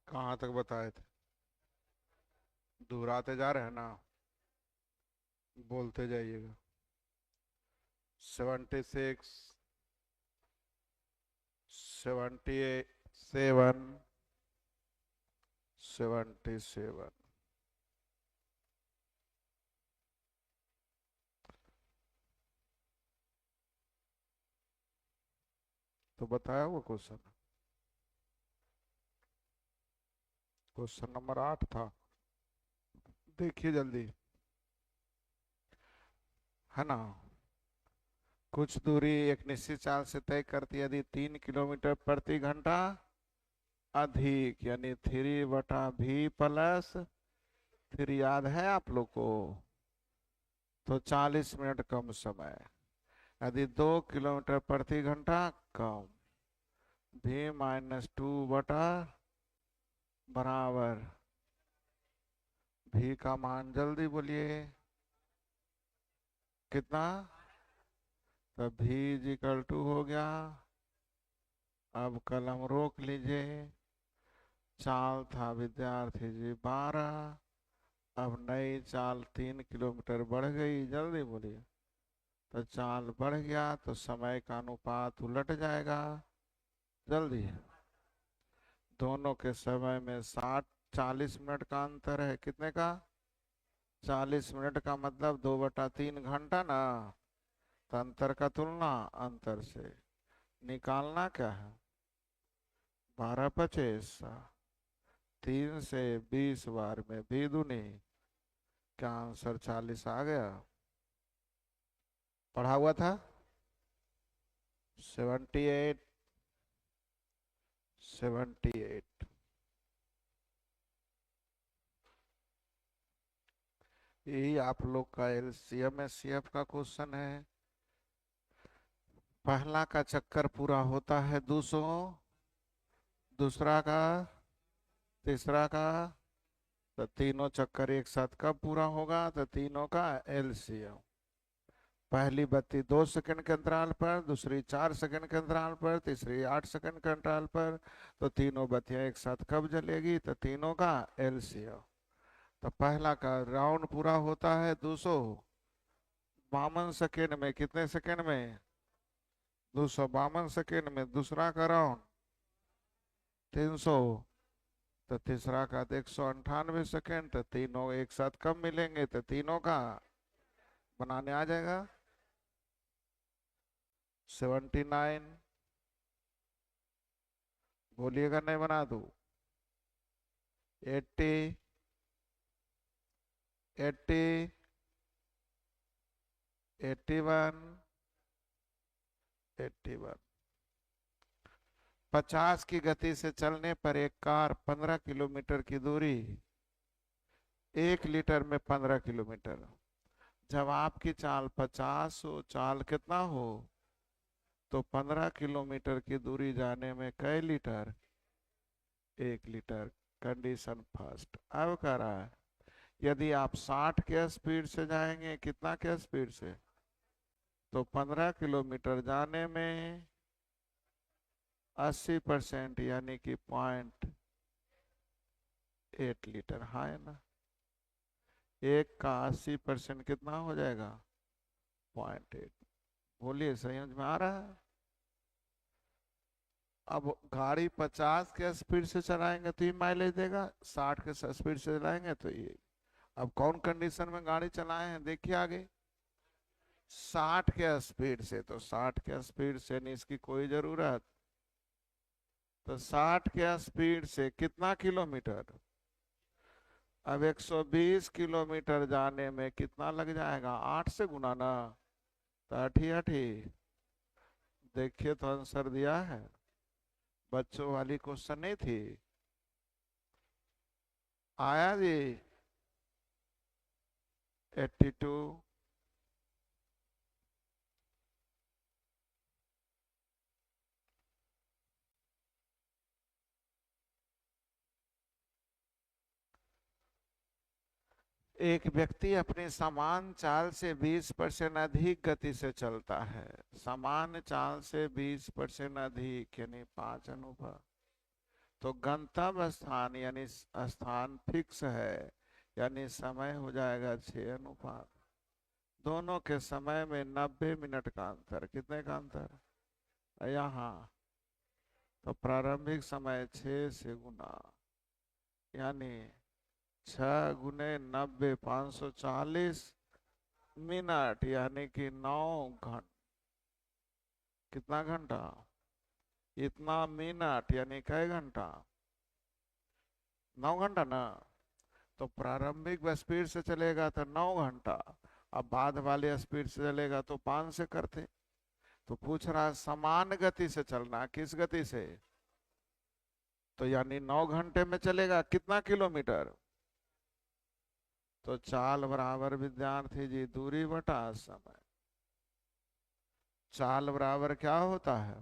कहाँ तक बताए थे? दोहराते जा रहे हैं ना, बोलते जाइएगा। 76, 77, 77। तो बताया वो क्वेश्चन। क्वेश्चन नंबर 8 था। देखिए जल्दी, है ना। कुछ दूरी एक निश्चित चाल से तय करती यदि 3 किलोमीटर प्रति घंटा अधिक, यानी 3/v+3, याद है आप लोग को। तो 40 मिनट कम समय। यदि 2 किलोमीटर प्रति घंटा कम, v-2 बराबर, भी का मान जल्दी बोलिए कितना। तो भी इक्वल टू हो गया। अब कलम रोक लीजिए। चाल था विद्यार्थी जी 12। अब नई चाल 3 किलोमीटर बढ़ गई, जल्दी बोलिए। तो चाल बढ़ गया तो समय का अनुपात उलट जाएगा, जल्दी। दोनों के समय में 40 मिनट का अंतर है, कितने का? 40 मिनट का मतलब 2/3 घंटा ना। तो अंतर का तुलना अंतर से निकालना क्या है? 12×25, 3 से 20 बार में भी दूनी। क्या आंसर 40 आ गया? पढ़ा हुआ था। 78, 78। यही आप लोग का एलसीएम एचसीएफ का क्वेश्चन है। पहला का चक्कर पूरा होता है 200, दूसरा का, तीसरा का। तो तीनों चक्कर एक साथ कब पूरा होगा? तो तीनों का एलसीएम। पहली बत्ती 2 सेकंड के अंतराल पर, दूसरी 4 सेकंड के अंतराल पर, तीसरी 8 सेकंड के अंतराल पर। तो तीनों बत्तियां एक साथ कब जलेगी? तो तीनों का एलसीएम। तो पहला का राउंड पूरा होता है 252 सेकेंड में, कितने सेकेंड में? 252 सेकेंड में। दूसरा का राउंड 300। तो तीसरा का 198 सेकेंड। तो तीनों एक साथ कब मिलेंगे? तो तीनों का बनाने आ जाएगा। 79। बोलिएगा नहीं बना दूं। 80, 80, 81, 81। 50 की गति से चलने पर एक कार 15 किलोमीटर की दूरी 1 लीटर में 15 किलोमीटर। जब आपकी चाल 50 हो, चाल कितना हो? तो 15 किलोमीटर की दूरी जाने में कई लीटर? 1 लीटर। Condition first. अब कह रहा है यदि आप 60 के स्पीड से जाएंगे, कितना के स्पीड से? तो 15 किलोमीटर जाने में 80% यानी कि 0.8 लीटर, हाँ है ना। एक का 80% कितना हो जाएगा? 0.8। बोलिए समझ में आ रहा है? अब गाड़ी 50 के स्पीड से चलाएंगे तो ये माइलेज देगा, 60 के स्पीड से चलाएंगे तो ये। अब कौन कंडीशन में गाड़ी चलाए हैं देखिए आगे। 60 के स्पीड से, तो 60 के स्पीड से नहीं इसकी कोई जरूरत। तो 60 के स्पीड से कितना किलोमीटर? अब 120 किलोमीटर जाने में कितना लग जाएगा? 8 से गुना ना। तो अठी अठी। देखिए तो आंसर दिया है। बच्चों वाली क्वेश्चन नहीं थी? आया जी। 82। एक व्यक्ति अपनी समान चाल से 20% अधिक गति से चलता है। समान चाल से 20% अधिक यानी 5 अनुभव। तो गंतव्य स्थान यानी स्थान फिक्स है, यानी समय हो जाएगा 6 अनुपात। दोनों के समय में 90 मिनट का अंतर। कितने का अंतर? यहाँ तो प्रारंभिक समय 6 से गुना, यानी 6 × 90 540 मिनट, यानी कि 9 घंटा। कितना घंटा? इतना मिनट, यानी कई घंटा? 9 घंटा ना। तो प्रारंभिक स्पीड से चलेगा तो 9 घंटा, अब बाद वाले स्पीड से चलेगा तो 5 से करते। तो पूछ रहा है समान गति से चलना, किस गति से? तो यानी 9 घंटे में चलेगा कितना किलोमीटर? तो चाल बराबर विद्यार्थी जी दूरी बटा समय। चाल बराबर क्या होता है?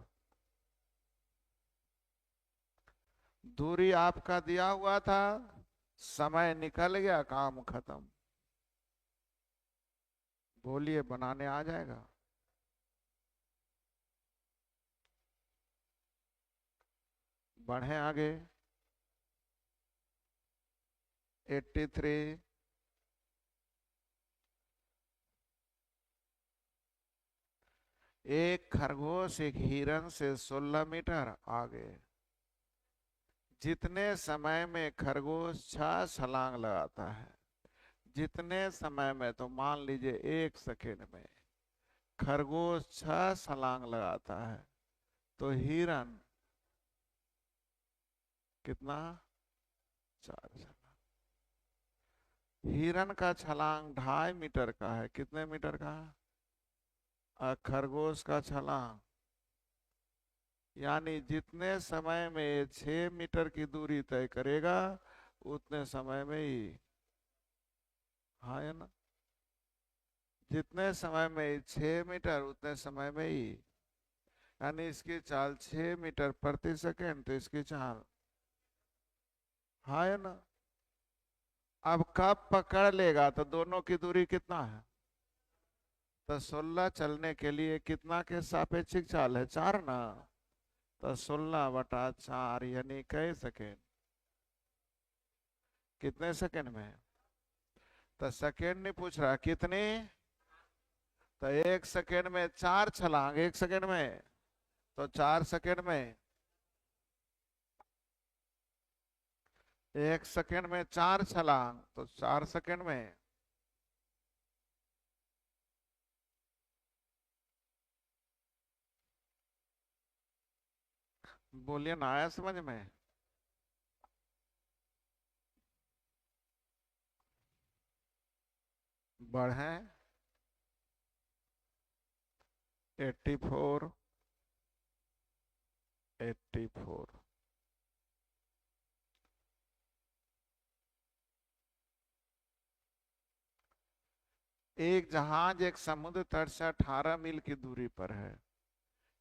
दूरी आपका दिया हुआ था, समय निकल गया, काम खत्म। बोलिए, बनाने आ जाएगा? बढ़े आगे। 83। एक खरगोश एक हिरण से 16 मीटर आगे। जितने समय में खरगोश 6 छलांग लगाता है, जितने समय में, तो मान लीजिए 1 सेकेंड में खरगोश 6 छलांग लगाता है, तो हिरण कितना? 4 छलांग। हिरण का छलांग 2.5 मीटर का है। कितने मीटर का? और खरगोश का छलांग, यानी जितने समय में ये 6 मीटर की दूरी तय करेगा, उतने समय में ही, हाँ है ना, जितने समय में 6 मीटर उतने समय में ही, यानी इसकी चाल 6 मीटर प्रति सेकेंड, तो इसकी चाल, हाँ है ना। अब कब पकड़ लेगा तो दोनों की दूरी कितना है? तो 16 चलने के लिए कितना के सापेक्षिक चाल है? 4 ना। तो 16/4 यानी कई सेकेंड? कितने सेकेंड में? तो सेकेंड नहीं पूछ रहा, कितने? तो 1 सेकेंड में 4 छलांग, 1 सेकेंड में, तो 4 सेकेंड में, 1 सेकेंड में 4 छलांग, तो 4 सेकेंड में। बोलिए ना, आया समझ में? बढ़े। 84। 84। एक जहाज एक समुद्र तट से 18 मील की दूरी पर है।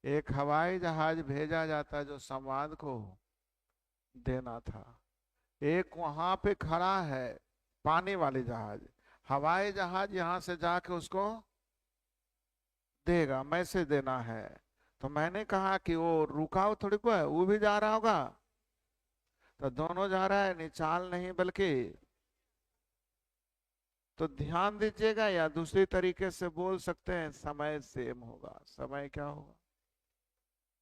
एक हवाई जहाज भेजा जाता जो संवाद को देना था। एक वहां पे खड़ा है पानी वाली जहाज। हवाई जहाज यहां से जाके उसको देगा, मैसेज देना है। तो मैंने कहा कि वो रुका हो थोड़ी को है, वो भी जा रहा होगा। तो दोनों जा रहा है, निचाल नहीं बल्कि। तो ध्यान दीजिएगा, या दूसरी तरीके से बोल सकते हैं समय सेम होगा। समय क्या होगा?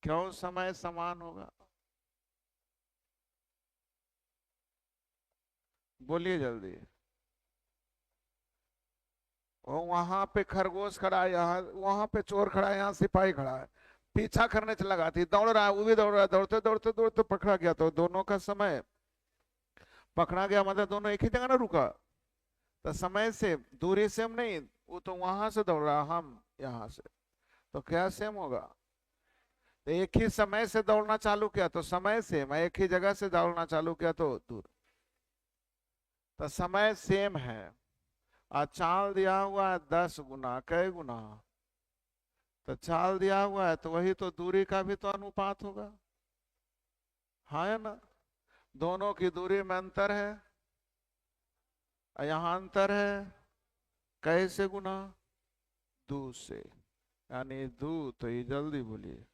क्यों समय समान होगा? बोलिए जल्दी। वो वहां पे खरगोश खड़ा है, यहाँ वहां पे चोर खड़ा है, यहाँ सिपाही खड़ा है, पीछा करने चला लगा थी, दौड़ रहा है, वो भी दौड़ रहा है, दौड़ते दौड़ते दौड़ते पकड़ा गया। तो दोनों का समय पकड़ा गया, मतलब दोनों एक ही जगह ना रुका। तो समय से, दूरी सेम नहीं, वो तो वहां से दौड़ रहा, हम यहाँ से, तो क्या सेम होगा? तो एक ही समय से दौड़ना चालू किया तो समय सेम, एक ही जगह से दौड़ना चालू किया तो दूर। तो समय सेम है। और चाल दिया हुआ है 10 गुना, कई गुना? तो चाल दिया हुआ है तो वही तो दूरी का भी तो अनुपात होगा, हाँ है ना। दोनों की दूरी में अंतर है, और यहाँ अंतर है कैसे गुना? 2 से, यानी 2। तो ये जल्दी बोलिए,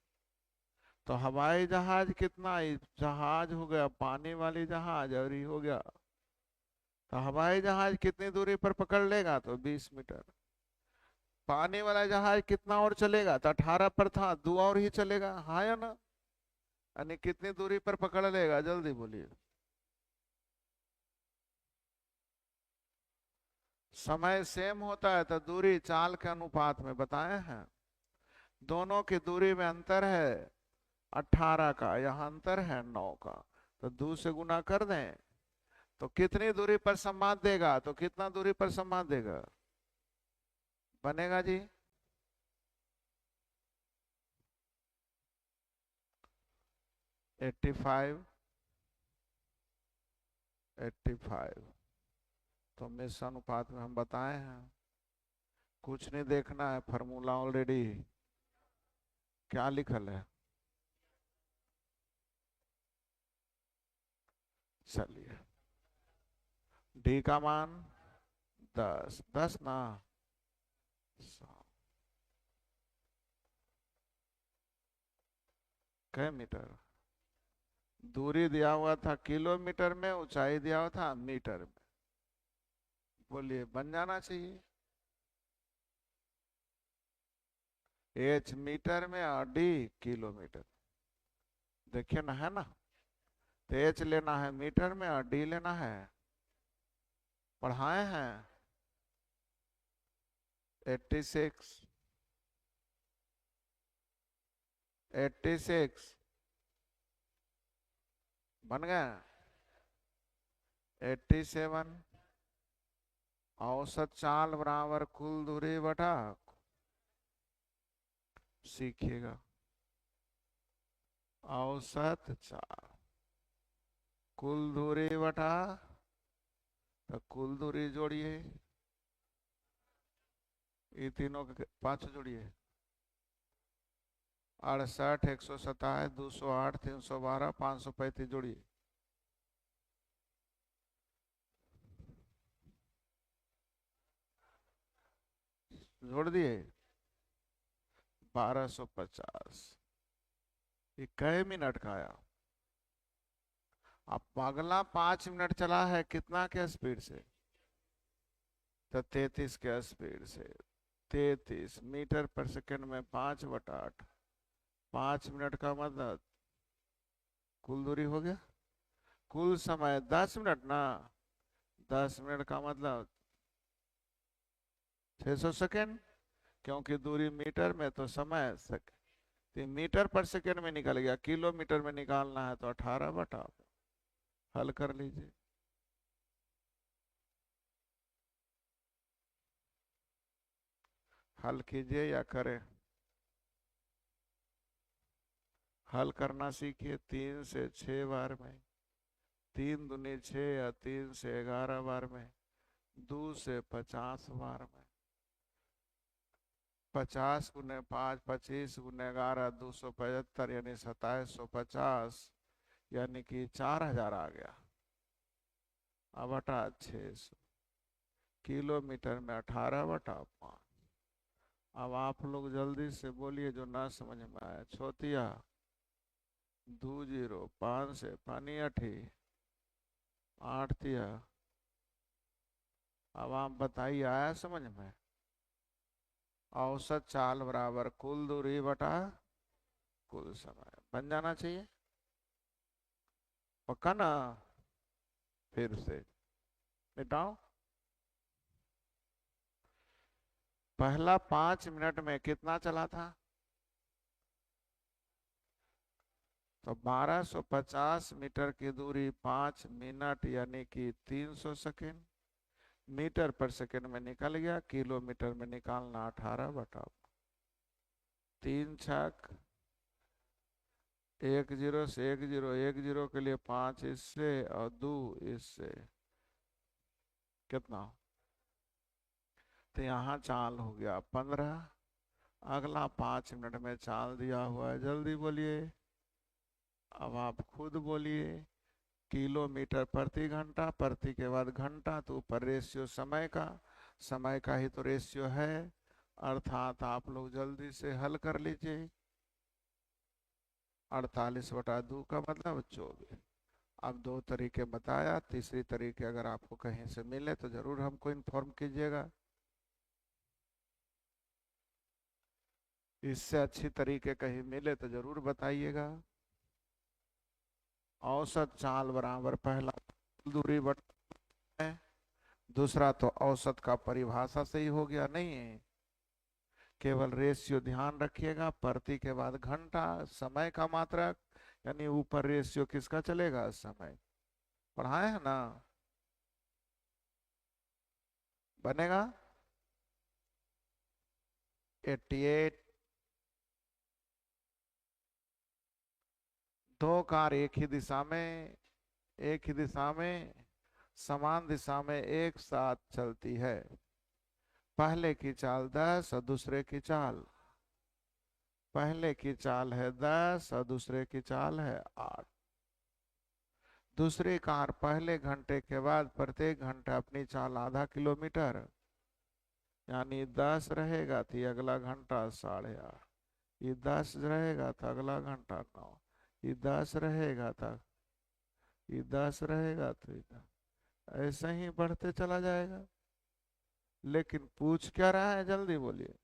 तो हवाई जहाज कितना, जहाज हो गया पानी वाली जहाज और ये हो गया, तो हवाई जहाज कितनी दूरी पर पकड़ लेगा, तो 20 मीटर। पानी वाला जहाज कितना और चलेगा, तो 18 पर था, 2 और ही चलेगा, हाँ या ना। यानी कितनी दूरी पर पकड़ लेगा, जल्दी बोलिए। समय सेम होता है तो दूरी चाल के अनुपात में बताए हैं। दोनों की दूरी में अंतर है 18 का, यहाँ अंतर है 9 का, तो 2 से गुना कर दें तो कितनी दूरी पर संवाद देगा, तो कितना दूरी पर संवाद देगा बनेगा जी। 85, 85। तो मिस अनुपात में हम बताए हैं, कुछ नहीं देखना है, फॉर्मूला ऑलरेडी क्या लिखल है। चलिए, डी का मान 10, 10 ना 100 कै मीटर। दूरी दिया हुआ था किलोमीटर में, ऊंचाई दिया हुआ था मीटर में, बोलिए बन जाना चाहिए। एच मीटर में और डी किलोमीटर, देखिए ना, है ना। तो एच लेना है मीटर में और डी लेना है, पढ़ाए हैं 86, 86 बन गया। 87 औसत चाल बराबर कुल दूरी बटा, सीखिएगा, औसत चाल कुल दूरी बटा, तो कुल दूरी जोड़िए, ये तीनों के 5 जोड़िए, 68, 127, 208, 312, 535 जोड़िए, जोड़ दिए 1250। ये कै मिनट का आया। अब अगला 5 मिनट चला है कितना के स्पीड से, तो 33 के स्पीड से। 33 मीटर पर सेकंड में 5/8, 5 मिनट का मतलब कुल दूरी हो गया। कुल समय 10 मिनट ना, 10 मिनट का मतलब 600 सेकेंड, क्योंकि दूरी मीटर में तो समय सेकंड, तो मीटर पर सेकंड में निकल गया, किलोमीटर में निकालना है तो 18/8। हल कर लीजिए। हल कीजिए या करें, हल करना सीखिए। 3 से 6 बार में, 3 दूनी 6 या 3 से 11 बार में, 2 से 50 बार में, 50 गुने 5, 25 गुने 11, 275, यानी 2750, यानी कि 4000 आ गया। अब बटा 600, किलोमीटर में 18/5। अब आप लोग जल्दी से बोलिए जो ना समझ में आया। छोतिया 20, 5 से पानी 8, 8 तिया। अब आप बताइए, आया समझ में। औसत चाल बराबर कुल दूरी बटा कुल समय, बन जाना चाहिए, पक्का ना। फिर से मिटाओ। पहला 5 मिनट में कितना चला था, तो 1250 मीटर की दूरी 5 मिनट यानी कि 300 सेकेंड, मीटर पर सेकेंड में निकल गया, किलोमीटर में निकालना 18/, 3 छक 10 से 10 के लिए 5 इससे और 2 इससे, कितना, तो यहाँ चाल हो गया 15। अगला 5 मिनट में चाल दिया हुआ है, जल्दी बोलिए। अब आप खुद बोलिए। किलोमीटर प्रति घंटा, प्रति के बाद घंटा, तो ऊपर रेशियो समय का, समय का ही तो रेशियो है, अर्थात आप लोग जल्दी से हल कर लीजिए। 48/2 का मतलब 24। अब दो तरीके बताया, तीसरी तरीके अगर आपको कहीं से मिले तो जरूर हमको इन्फॉर्म कीजिएगा। इससे अच्छी तरीके कहीं मिले तो जरूर बताइएगा। औसत चाल बराबर पहला दूरी बटा है, दूसरा तो औसत का परिभाषा से ही हो गया नहीं है। केवल रेशियो ध्यान रखिएगा, प्रति के बाद घंटा, समय का मात्रक, यानी ऊपर रेशियो किसका चलेगा, समय। पढ़ाए है ना, बनेगा। 88। दो कार एक ही दिशा में, एक ही दिशा में, समान दिशा में एक साथ चलती है। पहले की चाल 10 और दूसरे की चाल, पहले की चाल है 10 और दूसरे की चाल है 8। दूसरी कार पहले घंटे के बाद प्रत्येक घंटे अपनी चाल आधा किलोमीटर, यानी 10 रहेगा तो अगला घंटा 8:30, ये 10 रहेगा तो अगला घंटा 9, ये 10 रहेगा तो ये 10 रहेगा तो ऐसे ही बढ़ते चला जाएगा। लेकिन पूछ क्या रहा है, जल्दी बोलिए।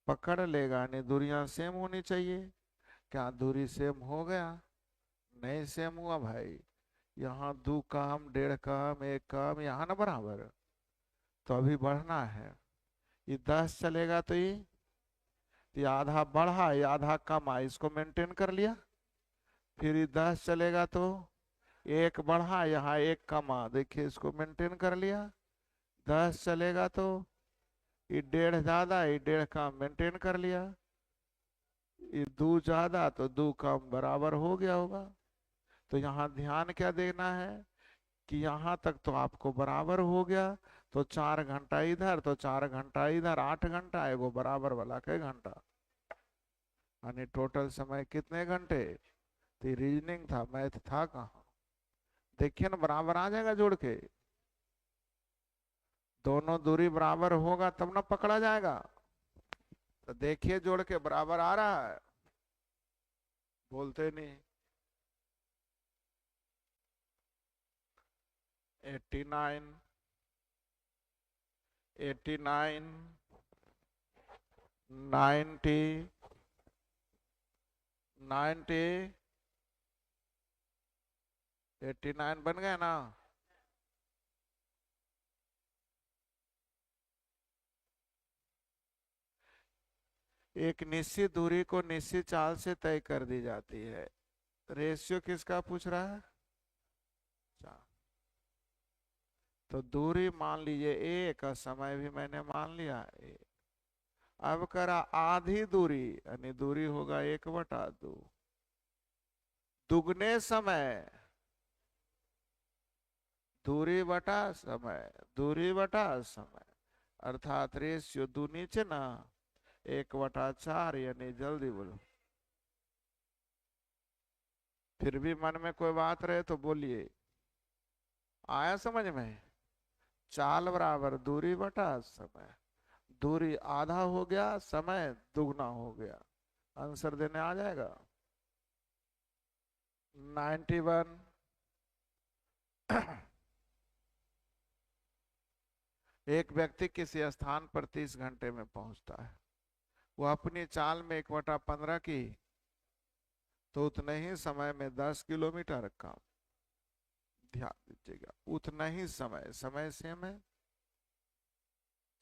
पकड़ लेगा, नहीं दूरियां सेम होनी चाहिए। क्या दूरी सेम हो गया, नहीं सेम हुआ भाई। यहाँ 2 काम, 1.5 काम, 1 काम, यहाँ ना बराबर, तो अभी बढ़ना है। ये 10 चलेगा तो ये आधा बढ़ा, ये आधा कमा, इसको मेंटेन कर लिया। फिर ये 10 चलेगा तो 1 बढ़ा, यहाँ 1 कमा, देखिए इसको मेंटेन कर लिया। 10 चलेगा तो ये 1.5 ज्यादा, ये 1.5 कम, मेंटेन कर लिया। ये 2 ज्यादा तो 2 कम, बराबर हो गया होगा। तो यहाँ ध्यान क्या देना है कि यहाँ तक तो आपको बराबर हो गया, तो 4 घंटा इधर तो 4 घंटा इधर, 8 घंटा है वो बराबर वाला के घंटा, यानी टोटल समय कितने घंटे। तो रीजनिंग था, मैथ था कहाँ। देखिए ना, बराबर आ जाएगा जोड़ के। दोनों दूरी बराबर होगा तब ना पकड़ा जाएगा। तो देखिए जोड़ के बराबर आ रहा है, बोलते नहीं। 89, 89, 90, 90, 89 बन गए ना। एक निश्चित दूरी को निश्चित चाल से तय कर दी जाती है। रेशियो किसका पूछ रहा है, चाल। तो दूरी मान लीजिए एक, और समय भी मैंने मान लिया एक। अब करा आधी दूरी, यानी दूरी होगा 1/2, दुगने समय, दूरी बटा समय, दूरी बटा समय, अर्थात रेशियो दो नीचे ना, 1/4, यानी जल्दी बोलो। फिर भी मन में कोई बात रहे तो बोलिए, आया समझ में। चाल बराबर दूरी बटा समय, दूरी आधा हो गया, समय दुगना हो गया, आंसर देने आ जाएगा। 91। एक व्यक्ति किसी स्थान पर 30 घंटे में पहुंचता है। वो अपनी चाल में 1/15 की, तो उतने ही समय में 10 किलोमीटर का, ध्यान दीजिएगा, उतना ही समय, समय सेम है।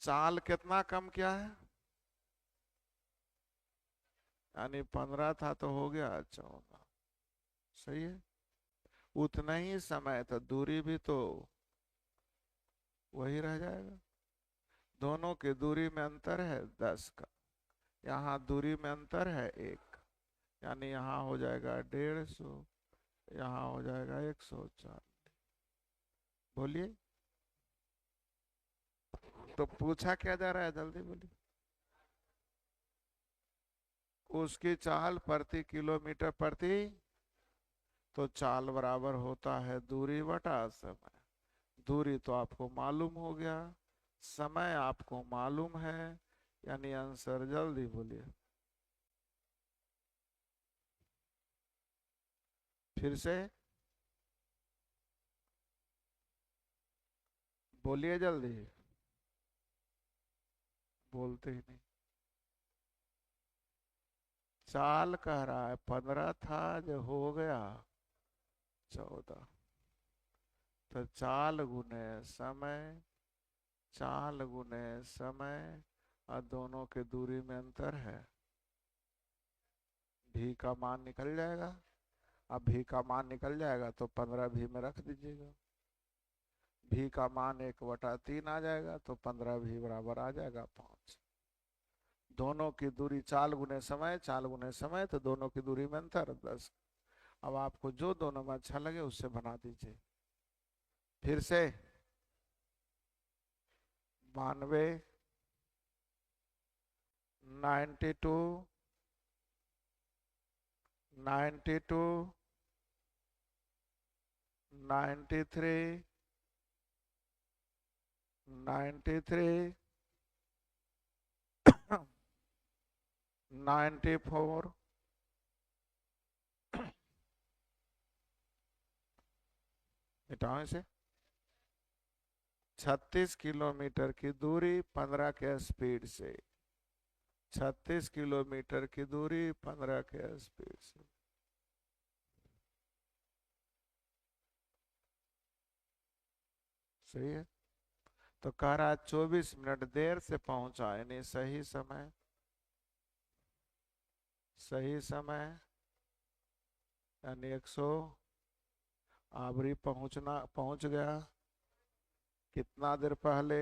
चाल कितना कम किया है, यानी 15 था तो हो गया 14, सही है। उतना ही समय, तो दूरी भी तो वही रह जाएगा। दोनों की दूरी में अंतर है 10 का, यहाँ दूरी में अंतर है 1, यानी यहाँ हो जाएगा 150, यहाँ हो जाएगा 140। बोलिए, तो पूछा क्या जा रहा है, जल्दी बोलिए। उसकी चाल प्रति किलोमीटर प्रति, तो चाल बराबर होता है दूरी बटा समय। दूरी तो आपको मालूम हो गया, समय आपको मालूम है, यानी आंसर जल्दी बोलिए। फिर से बोलिए जल्दी, बोलते ही नहीं। चाल कह रहा है 15 था जो हो गया 14। तो चाल गुने समय, चाल गुने समय, और दोनों के दूरी में अंतर है। भी का मान निकल जाएगा। अब भी का मान निकल जाएगा तो 15 भी में रख दीजिएगा। भी का मान 1/3 आ जाएगा तो 15 भी बराबर आ जाएगा 5। दोनों की दूरी चाल गुने समय, चाल गुने समय, तो दोनों की दूरी में अंतर 10। अब आपको जो दोनों में अच्छा लगे उससे बना दीजिए। फिर से 92, 92, 92, 93, 93, 94, मिटाओ इसे। 36 किलोमीटर की दूरी 15 के स्पीड से, 36 किलोमीटर की दूरी 15 के स्पीड से। सही है। तो कह रहा है 24 मिनट देर से पहुंचा, यानी सही समय, सही समय यानी 100। आबरी पहुंच गया कितना देर पहले,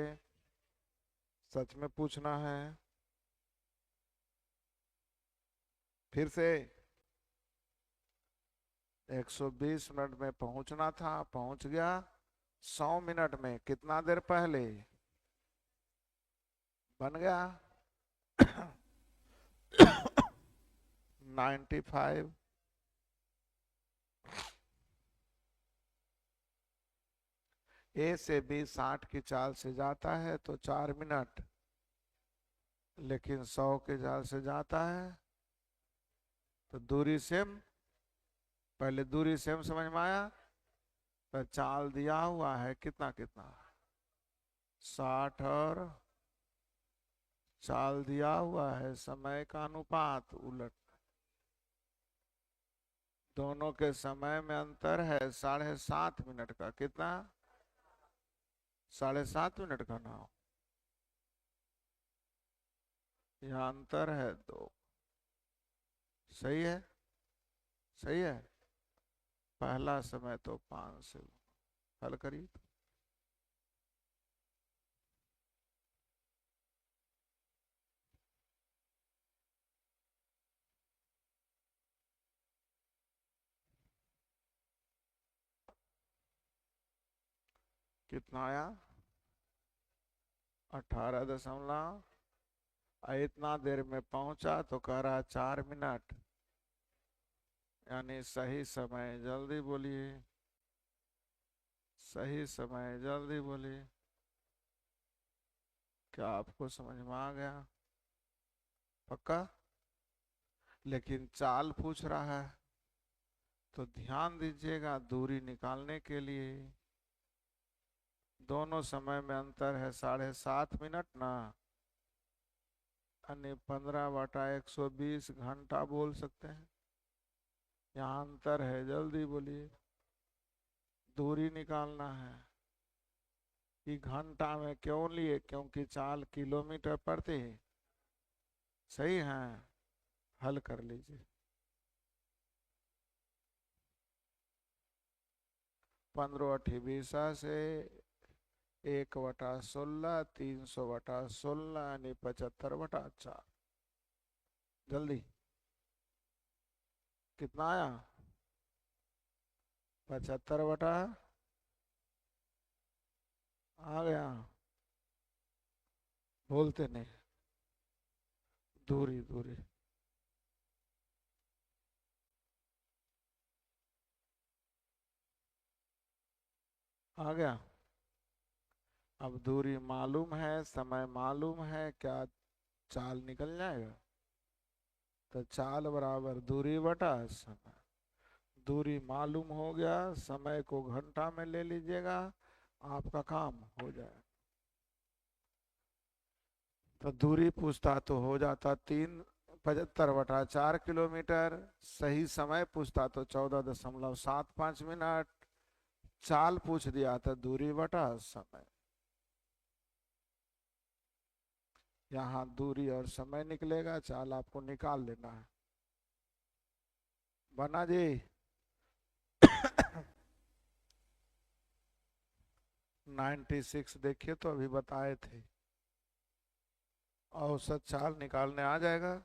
सच में पूछना है। फिर से 120 मिनट में पहुंचना था, पहुंच गया 100 मिनट में, कितना देर पहले। बन गया 95। ए से बी 60 की चाल से जाता है तो 4 मिनट, लेकिन 100 की चाल से जाता है तो दूरी सेम। पहले दूरी सेम समझ में आया। तो चाल दिया हुआ है कितना कितना, 60, और चाल दिया हुआ है समय का अनुपात उलट। दोनों के समय में अंतर है 7.5 मिनट का। कितना, 7.5 मिनट का ना। यहाँ अंतर है 2। सही है, सही है। पहला समय तो 5 से हल करिए। कितना आया, 18 दशमलव। इतना देर में पहुंचा तो कह रहा 4 मिनट, यानी सही समय। जल्दी बोलिए, सही समय, जल्दी बोलिए। क्या आपको समझ में आ गया? पक्का? लेकिन चाल पूछ रहा है तो ध्यान दीजिएगा, दूरी निकालने के लिए दोनों समय में अंतर है 7.5 मिनट ना, यानी 15/120 घंटा बोल सकते हैं। यहाँ अंतर है, जल्दी बोलिए। दूरी निकालना है कि घंटा में क्यों लिए, क्योंकि चाल किलोमीटर प्रति। सही है, हल कर लीजिए। 15 से 1/16, 300/16, यानी 75/4। जल्दी, कितना आया, 75 आ गया। बोलते नहीं, दूरी दूरी। आ गया। अब दूरी मालूम है, समय मालूम है, क्या चाल निकल जाएगा। तो चाल बराबर दूरी बटा समय। दूरी मालूम हो गया, समय को घंटा में ले लीजिएगा, आपका काम हो जाए। तो दूरी पूछता तो हो जाता 375/4 किलोमीटर। सही समय पूछता तो 14.75 मिनट। चाल पूछ दिया था दूरी बटा समय। यहाँ दूरी और समय निकलेगा, चाल आपको निकाल लेना है। बना जी। 96 देखिए तो अभी बताए थे। औसत चाल निकालने आ जाएगा,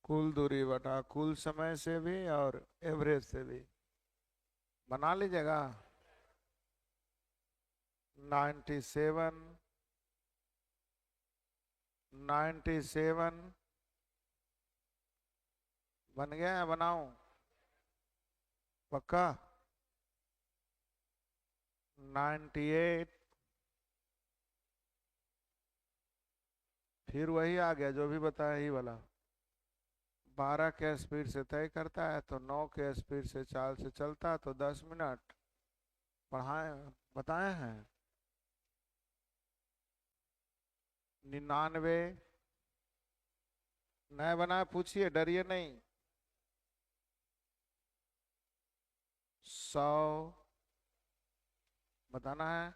कुल दूरी बटा कुल समय से भी और एवरेज से भी। बना लीजिएगा। 97, 97 बन गया है, बनाऊं? पक्का? 98, फिर वही आ गया जो भी बताया ही वाला। 12 के स्पीड से तय करता है तो 9 के स्पीड से चाल से चलता तो 10 मिनट। पढ़ाए बताए हैं। 99 नए बनाए, पूछिए, डरिए नहीं। 100 बताना है।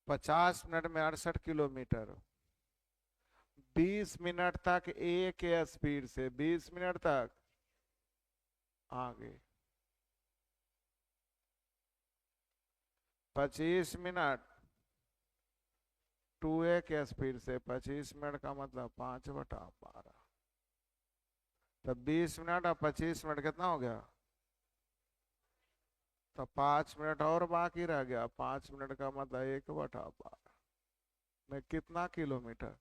50 मिनट में 68 किलोमीटर। 20 मिनट तक एक स्पीड से, 20 मिनट तक आगे। 25 मिनट 2A के स्पीड से, 25 मिनट का मतलब 5/12। तो 20 मिनट और 25 मिनट कितना हो गया? तो 5 मिनट और बाकी रह गया। 5 मिनट का मतलब 1/12 में कितना किलोमीटर?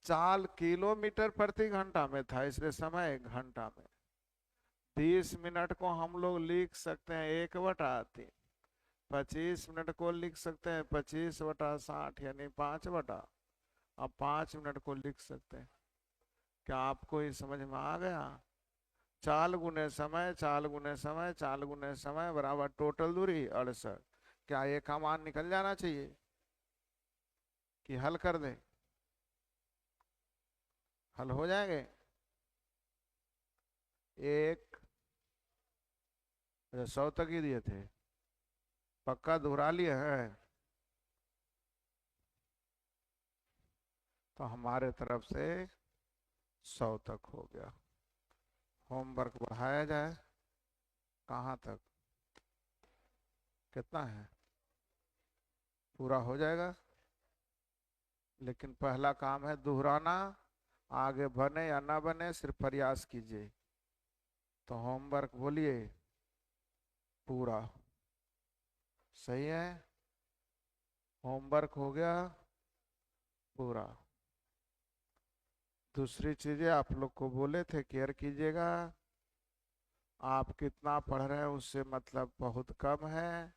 चाल किलोमीटर प्रति घंटा में था, इसलिए समय घंटा में। 20 मिनट को हम लोग लिख सकते हैं 1/3। 25 मिनट को लिख सकते हैं 25/60 यानी 5/। अब 5 मिनट को लिख सकते हैं। क्या आपको ये समझ में आ गया? चाल गुने समय, चाल गुने समय, चाल गुने समय बराबर टोटल दूरी 68। क्या ये का मान निकल जाना चाहिए कि हल कर दे? हल हो जाएंगे। एक 100 तक ही दिए थे। पक्का दोहरा लिए हैं? तो हमारे तरफ से 100 तक हो गया। होमवर्क बढ़ाया जाए। कहाँ तक? कितना है? पूरा हो जाएगा। लेकिन पहला काम है दोहराना। आगे बने या ना बने सिर्फ प्रयास कीजिए। तो होमवर्क बोलिए पूरा। सही है। होमवर्क हो गया पूरा। दूसरी चीजें आप लोग को बोले थे केयर कीजिएगा। आप कितना पढ़ रहे हैं उससे मतलब बहुत कम है।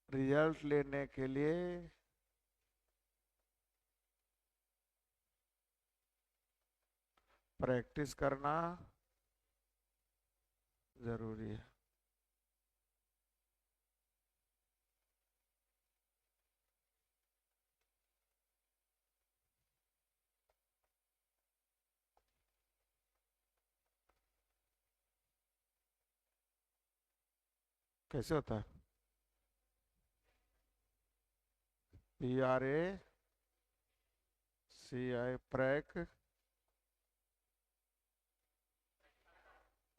रिजल्ट लेने के लिए प्रैक्टिस करना जरूरी है। कैसे होता है? PRACI प्रैक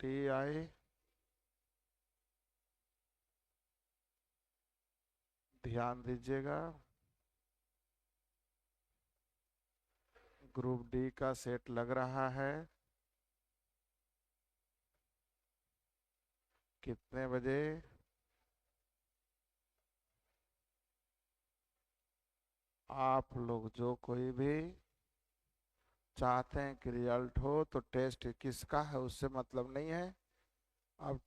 TI ध्यान दीजिएगा। ग्रुप डी का सेट लग रहा है। कितने बजे? आप लोग जो कोई भी चाहते हैं कि रिजल्ट हो तो टेस्ट किसका है उससे मतलब नहीं है। अब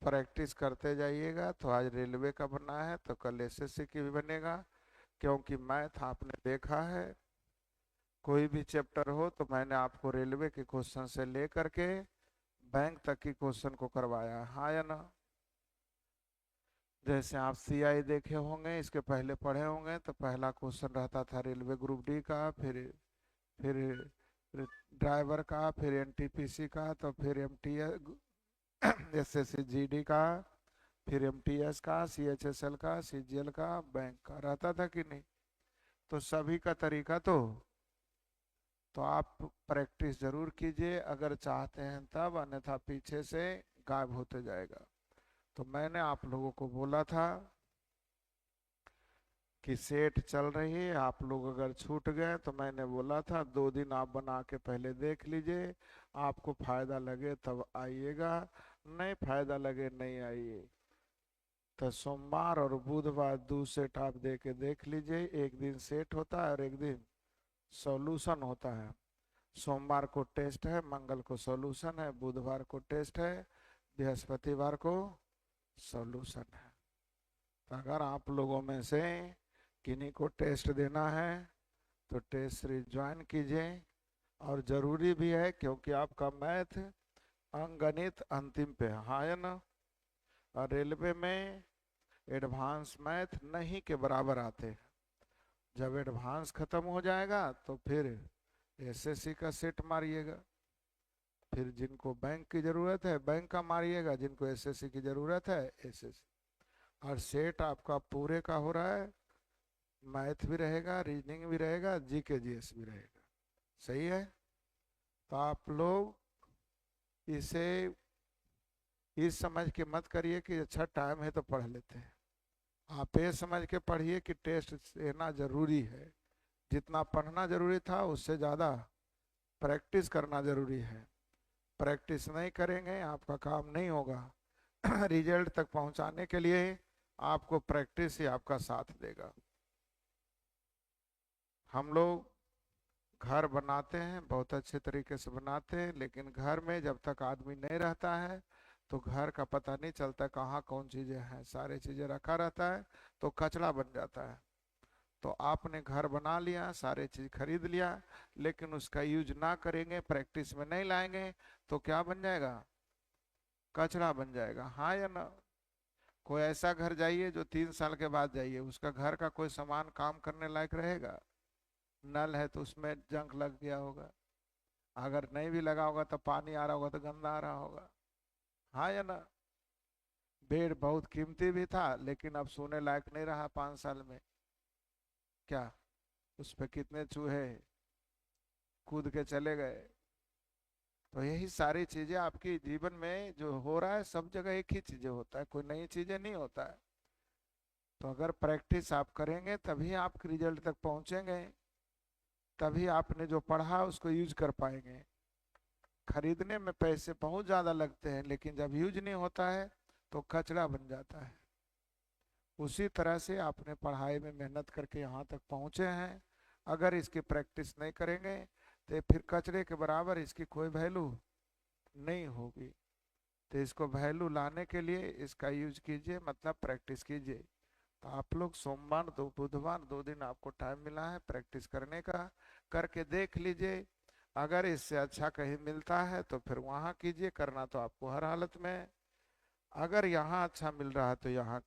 प्रैक्टिस करते जाइएगा। तो आज रेलवे का बना है तो कल एसएससी की भी बनेगा। क्योंकि मैथ आपने देखा है कोई भी चैप्टर हो तो मैंने आपको रेलवे के क्वेश्चन से लेकर के बैंक तक की क्वेश्चन को करवाया है, हाँ या ना। जैसे आप सीआई देखे होंगे, इसके पहले पढ़े होंगे, तो पहला क्वेश्चन रहता था रेलवे ग्रुप डी का, फिर ड्राइवर का, फिर एनटीपीसी का, तो फिर एसएससी जीडी का, फिर एमटीएस का, सीएचएसएल का, सीजीएल का, बैंक का रहता था कि नहीं। तो सभी का तरीका तो आप प्रैक्टिस जरूर कीजिए अगर चाहते हैं तब, अन्यथा पीछे से गायब होते जाएगा। तो मैंने आप लोगों को बोला था कि सेट चल रही है, आप लोग अगर छूट गए तो मैंने बोला था 2 दिन आप बना के पहले देख लीजिए, आपको फायदा लगे तब आइएगा, नहीं फायदा लगे नहीं आइए। तो सोमवार और बुधवार 2 सेट आप दे के देख लीजिए, एक दिन सेट होता है और एक दिन सॉल्यूशन होता है। सोमवार को टेस्ट है, मंगल को सॉल्यूशन है, बुधवार को टेस्ट है, बृहस्पतिवार को सॉल्यूशन है। तो अगर आप लोगों में से किन्हीं को टेस्ट देना है तो टेस्ट सीरीज ज्वाइन कीजिए, और जरूरी भी है क्योंकि आपका मैथ अंकगणित अंतिम पे है, हाँ या ना। और रेलवे में एडवांस मैथ नहीं के बराबर आते हैं। जब एडवांस खत्म हो जाएगा तो फिर एसएससी का सेट मारिएगा, फिर जिनको बैंक की जरूरत है बैंक का मारिएगा, जिनको एसएससी की जरूरत है एसएससी। और सेट आपका पूरे का हो रहा है, मैथ भी रहेगा, रीजनिंग भी रहेगा, जीके जीएस भी रहेगा, सही है। तो आप लोग इसे इस समझ के मत करिए कि अच्छा टाइम है तो पढ़ लेते हैं। आप ये समझ के पढ़िए कि टेस्ट लेना जरूरी है, जितना पढ़ना जरूरी था उससे ज़्यादा प्रैक्टिस करना जरूरी है। प्रैक्टिस नहीं करेंगे आपका काम नहीं होगा। रिजल्ट तक पहुंचाने के लिए आपको प्रैक्टिस ही आपका साथ देगा। हम लोग घर बनाते हैं, बहुत अच्छे तरीके से बनाते हैं, लेकिन घर में जब तक आदमी नहीं रहता है तो घर का पता नहीं चलता कहाँ कौन चीज़ें हैं, सारी चीज़ें रखा रहता है तो कचरा बन जाता है। तो आपने घर बना लिया, सारे चीज़ खरीद लिया, लेकिन उसका यूज ना करेंगे, प्रैक्टिस में नहीं लाएंगे तो क्या बन जाएगा, कचरा बन जाएगा, हाँ या ना। कोई ऐसा घर जाइए जो 3 साल के बाद जाइए, उसका घर का कोई सामान काम करने लायक रहेगा। नल है तो उसमें जंग लग गया होगा, अगर नहीं भी लगा होगा तो पानी आ रहा होगा तो गंदा आ रहा होगा, हाँ या ना। बेड बहुत कीमती भी था लेकिन अब सोने लायक नहीं रहा 5 साल में, क्या उस पे कितने चूहे कूद के चले गए। तो यही सारी चीजें आपकी जीवन में जो हो रहा है, सब जगह एक ही चीजें होता है, कोई नई चीजें नहीं होता है। तो अगर प्रैक्टिस आप करेंगे तभी आप रिजल्ट तक पहुंचेंगे, तभी आपने जो पढ़ा उसको यूज कर पाएंगे। खरीदने में पैसे बहुत ज़्यादा लगते हैं लेकिन जब यूज नहीं होता है तो कचरा बन जाता है। उसी तरह से आपने पढ़ाई में मेहनत करके यहाँ तक पहुँचे हैं, अगर इसकी प्रैक्टिस नहीं करेंगे तो फिर कचरे के बराबर इसकी कोई वैल्यू नहीं होगी। तो इसको वैल्यू लाने के लिए इसका यूज कीजिए, मतलब प्रैक्टिस कीजिए। तो आप लोग सोमवार दो बुधवार 2 दिन आपको टाइम मिला है प्रैक्टिस करने का, करके देख लीजिए। अगर इससे अच्छा कहीं मिलता है तो फिर वहाँ कीजिए, करना तो आपको हर हालत में। अगर यहाँ अच्छा मिल रहा है तो यहाँ